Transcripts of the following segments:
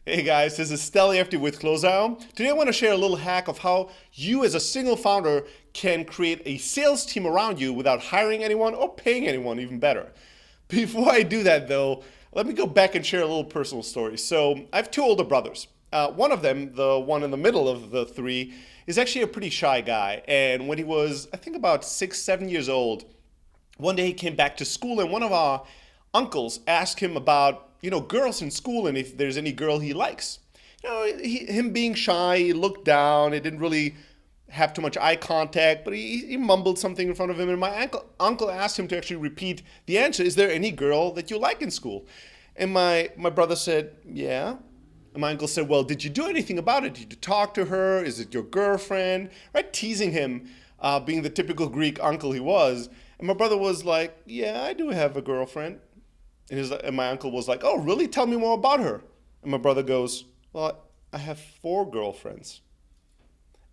Hey guys, this is Stelly After with Closeout. Today I want to share a little hack of how you as a single founder can create a sales team around you without hiring anyone or paying anyone, even better. Before I do that though, let me go back and share a little personal story. So I have two older brothers. One of them, the one in the middle of the three, is actually a pretty shy guy. And when he was, I think about 6, 7 years old, one day he came back to school and one of our uncles asked him about, girls in school and if there's any girl he likes. Him being shy, he looked down, he didn't really have too much eye contact, but he mumbled something in front of him. And my uncle asked him to actually repeat the answer. Is there any girl that you like in school? And my brother said, yeah. And my uncle said, well, did you do anything about it? Did you talk to her? Is it your girlfriend? Right? Teasing him, being the typical Greek uncle he was. And my brother was like, yeah, I do have a girlfriend. And my uncle was like, oh, really? Tell me more about her. And my brother goes, well, I have 4 girlfriends.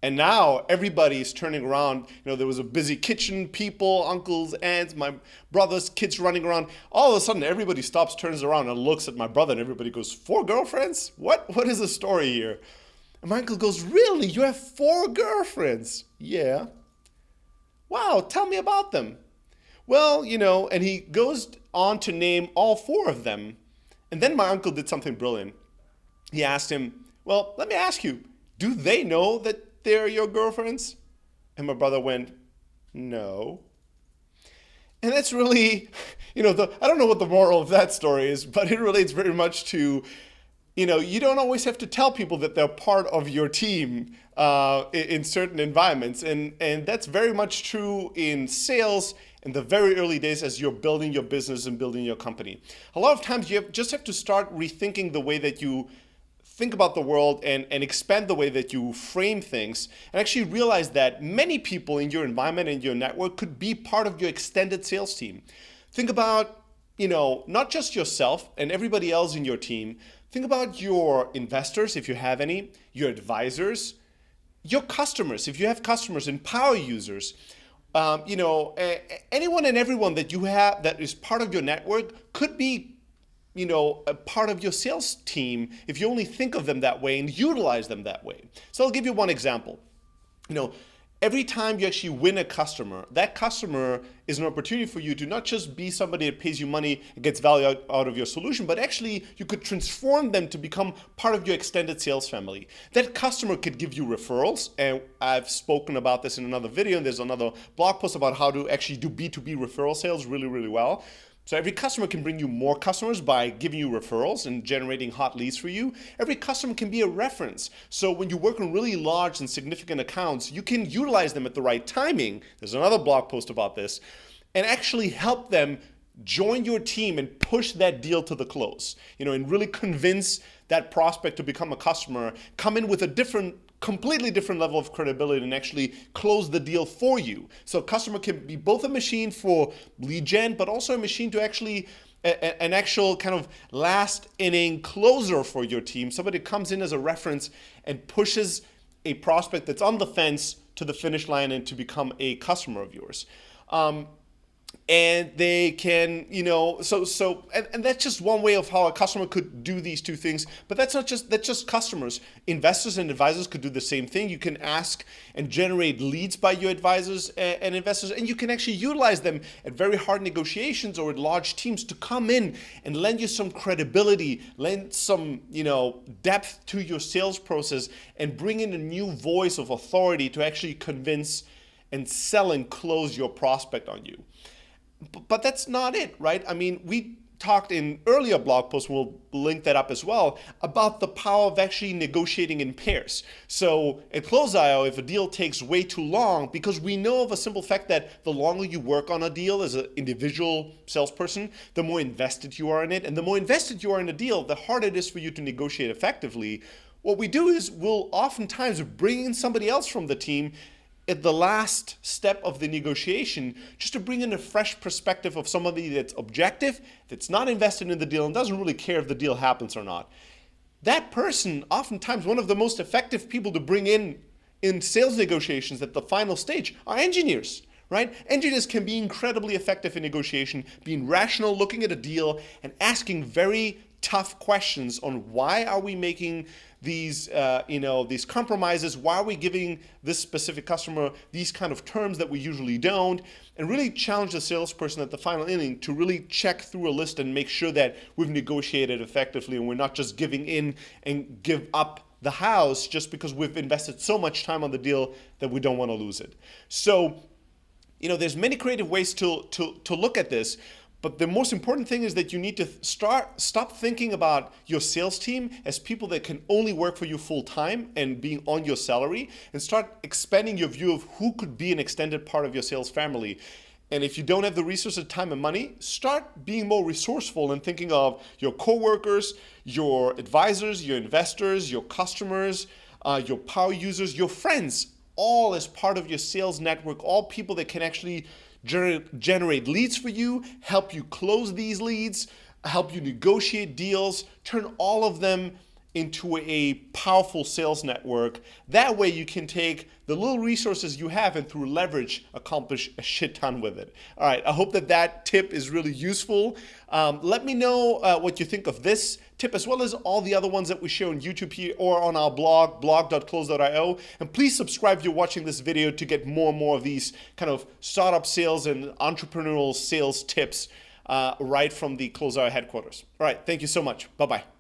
And now everybody's turning around. There was a busy kitchen, people, uncles, aunts, my brother's kids running around. All of a sudden, everybody stops, turns around, and looks at my brother, and everybody goes, 4 girlfriends? What is the story here? And my uncle goes, really? You have 4 girlfriends? Yeah. Wow, tell me about them. Well, and he goes on to name all 4 of them. And then my uncle did something brilliant. He asked him, well, let me ask you, do they know that they're your girlfriends? And my brother went, no. And that's really, I don't know what the moral of that story is, but it relates very much to, you don't always have to tell people that they're part of your team in certain environments. And that's very much true in sales in the very early days as you're building your business and building your company. A lot of times you just have to start rethinking the way that you think about the world and expand the way that you frame things and actually realize that many people in your environment and your network could be part of your extended sales team. Think about, not just yourself and everybody else in your team. Think about your investors, if you have any, your advisors, your customers, if you have customers and power users. Anyone and everyone that you have that is part of your network could be, a part of your sales team if you only think of them that way and utilize them that way. So I'll give you one example. Every time you actually win a customer, that customer is an opportunity for you to not just be somebody that pays you money and gets value out of your solution, but actually you could transform them to become part of your extended sales family. That customer could give you referrals, and I've spoken about this in another video, and there's another blog post about how to actually do B2B referral sales really, really well. So every customer can bring you more customers by giving you referrals and generating hot leads for you. Every customer can be a reference. So when you work on really large and significant accounts, you can utilize them at the right timing. There's another blog post about this. And actually help them join your team and push that deal to the close. And really convince that prospect to become a customer, come in with a completely different level of credibility and actually close the deal for you. So a customer can be both a machine for lead gen, but also a machine to actually an actual kind of last inning closer for your team. Somebody comes in as a reference and pushes a prospect that's on the fence to the finish line and to become a customer of yours. And they can, and that's just one way of how a customer could do these two things. But that's just customers. Investors and advisors could do the same thing. You can ask and generate leads by your advisors and investors, and you can actually utilize them at very hard negotiations or at large teams to come in and lend you some credibility, lend some, depth to your sales process, and bring in a new voice of authority to actually convince and sell and close your prospect on you. But that's not it, right? I mean, we talked in earlier blog posts, we'll link that up as well, about the power of actually negotiating in pairs. So at Close.io, if a deal takes way too long, because we know of a simple fact that the longer you work on a deal as an individual salesperson, the more invested you are in it. And the more invested you are in a deal, the harder it is for you to negotiate effectively. What we do is we'll oftentimes bring in somebody else from the team at the last step of the negotiation, just to bring in a fresh perspective of somebody that's objective, that's not invested in the deal, and doesn't really care if the deal happens or not. That person, oftentimes one of the most effective people to bring in sales negotiations at the final stage, are engineers, right? Engineers can be incredibly effective in negotiation, being rational, looking at a deal, and asking very tough questions on why are we making these these compromises, why are we giving this specific customer these kind of terms that we usually don't, and really challenge the salesperson at the final inning to really check through a list and make sure that we've negotiated effectively and we're not just giving in and give up the house just because we've invested so much time on the deal that we don't want to lose it. So, there's many creative ways to look at this, but the most important thing is that you need to stop thinking about your sales team as people that can only work for you full time and being on your salary, and start expanding your view of who could be an extended part of your sales family. And if you don't have the resources, time, and money, start being more resourceful and thinking of your coworkers, your advisors, your investors, your customers, your power users, your friends, all as part of your sales network, all people that can actually generate leads for you, help you close these leads, help you negotiate deals, turn all of them into a powerful sales network. That way you can take the little resources you have and through leverage accomplish a shit ton with it. All right, I hope that tip is really useful. Let me know what you think of this tip as well as all the other ones that we share on YouTube here or on our blog, blog.close.io. And please subscribe if you're watching this video to get more and more of these kind of startup sales and entrepreneurial sales tips right from the Close.io headquarters. All right, thank you so much. Bye-bye.